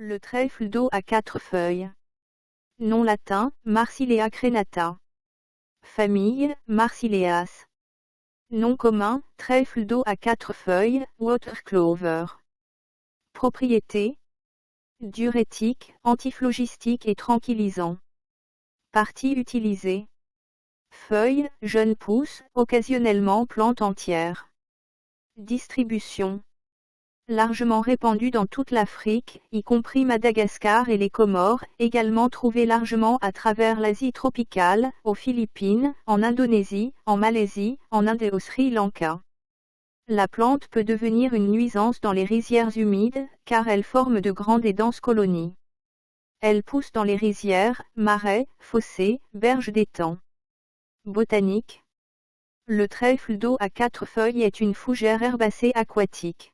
Le trèfle d'eau à 4 feuilles. Nom latin, Marsilea crenata. Famille, Marsileas. Nom commun, trèfle d'eau à 4 feuilles, water clover. Propriétés: diurétique, antiphlogistique et tranquillisant. Parties utilisées: feuilles, jeunes pousses, occasionnellement plantes entières. Distribution: largement répandu dans toute l'Afrique, y compris Madagascar et les Comores, également trouvé largement à travers l'Asie tropicale, aux Philippines, en Indonésie, en Malaisie, en Inde et au Sri Lanka. La plante peut devenir une nuisance dans les rizières humides, car elle forme de grandes et denses colonies. Elle pousse dans les rizières, marais, fossés, berges d'étangs. Botanique: le trèfle d'eau à 4 feuilles est une fougère herbacée aquatique.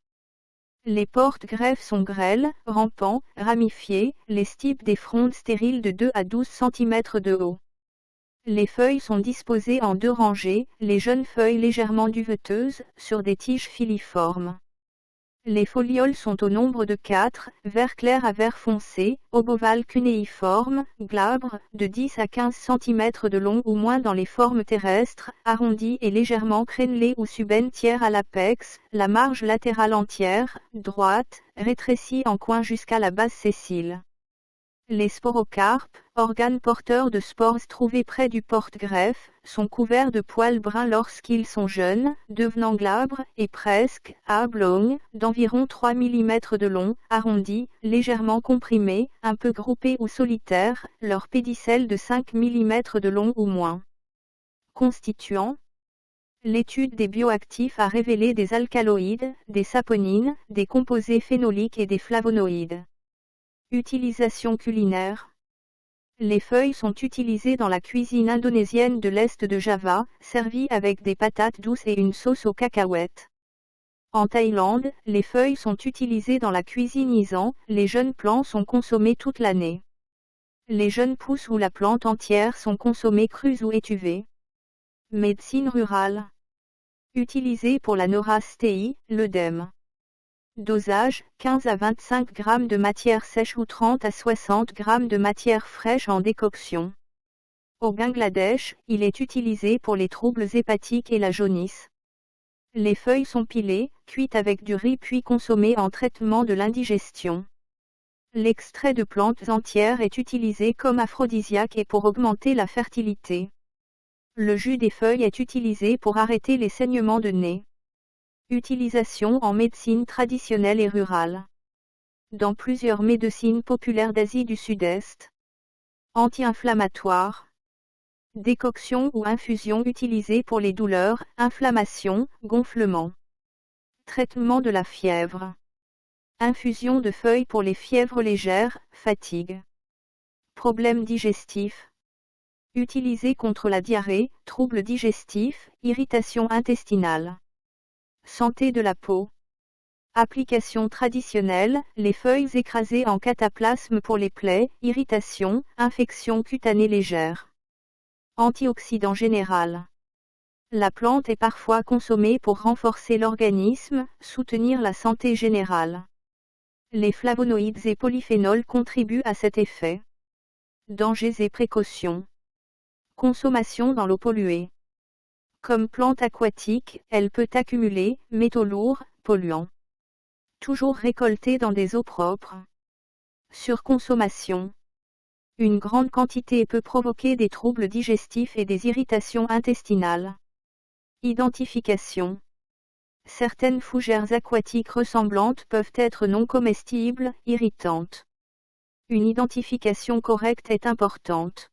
Les porte-greffes sont grêles, rampants, ramifiés, les stipes des frondes stériles de 2 à 12 cm de haut. Les feuilles sont disposées en 2 rangées, les jeunes feuilles légèrement duveteuses, sur des tiges filiformes. Les folioles sont au nombre de 4, vert clair à vert foncé, obovales cunéiformes, glabres, de 10 à 15 cm de long ou moins dans les formes terrestres, arrondies et légèrement crénelées ou subentières à l'apex, la marge latérale entière, droite, rétrécie en coin jusqu'à la base sessile. Les sporocarpes, organes porteurs de spores trouvés près du porte-greffe, sont couverts de poils bruns lorsqu'ils sont jeunes, devenant glabres, et presque, oblongs, d'environ 3 mm de long, arrondis, légèrement comprimés, un peu groupés ou solitaires, leur pédicelle de 5 mm de long ou moins. Constituants: l'étude des bioactifs a révélé des alcaloïdes, des saponines, des composés phénoliques et des flavonoïdes. Utilisation culinaire: les feuilles sont utilisées dans la cuisine indonésienne de l'est de Java, servies avec des patates douces et une sauce aux cacahuètes. En Thaïlande, les feuilles sont utilisées dans la cuisine isan, les jeunes plants sont consommés toute l'année. Les jeunes pousses ou la plante entière sont consommées crues ou étuvées. Médecine rurale: utilisée pour la neurasthénie, l'œdème. Dosage: 15 à 25 g de matière sèche ou 30 à 60 g de matière fraîche en décoction. Au Bangladesh, il est utilisé pour les troubles hépatiques et la jaunisse. Les feuilles sont pilées, cuites avec du riz puis consommées en traitement de l'indigestion. L'extrait de plantes entières est utilisé comme aphrodisiaque et pour augmenter la fertilité. Le jus des feuilles est utilisé pour arrêter les saignements de nez. Utilisation en médecine traditionnelle et rurale. Dans plusieurs médecines populaires d'Asie du Sud-Est. Anti-inflammatoire. Décoction ou infusion utilisée pour les douleurs, inflammation, gonflement. Traitement de la fièvre. Infusion de feuilles pour les fièvres légères, fatigue. Problèmes digestifs. Utilisé contre la diarrhée, troubles digestifs, irritation intestinale. Santé de la peau. Application traditionnelle, les feuilles écrasées en cataplasme pour les plaies, irritations, infections cutanées légères. Antioxydant général. La plante est parfois consommée pour renforcer l'organisme, soutenir la santé générale. Les flavonoïdes et polyphénols contribuent à cet effet. Dangers et précautions. Consommation dans l'eau polluée. Comme plante aquatique, elle peut accumuler métaux lourds, polluants. Toujours récoltée dans des eaux propres. Surconsommation. Une grande quantité peut provoquer des troubles digestifs et des irritations intestinales. Identification. Certaines fougères aquatiques ressemblantes peuvent être non comestibles, irritantes. Une identification correcte est importante.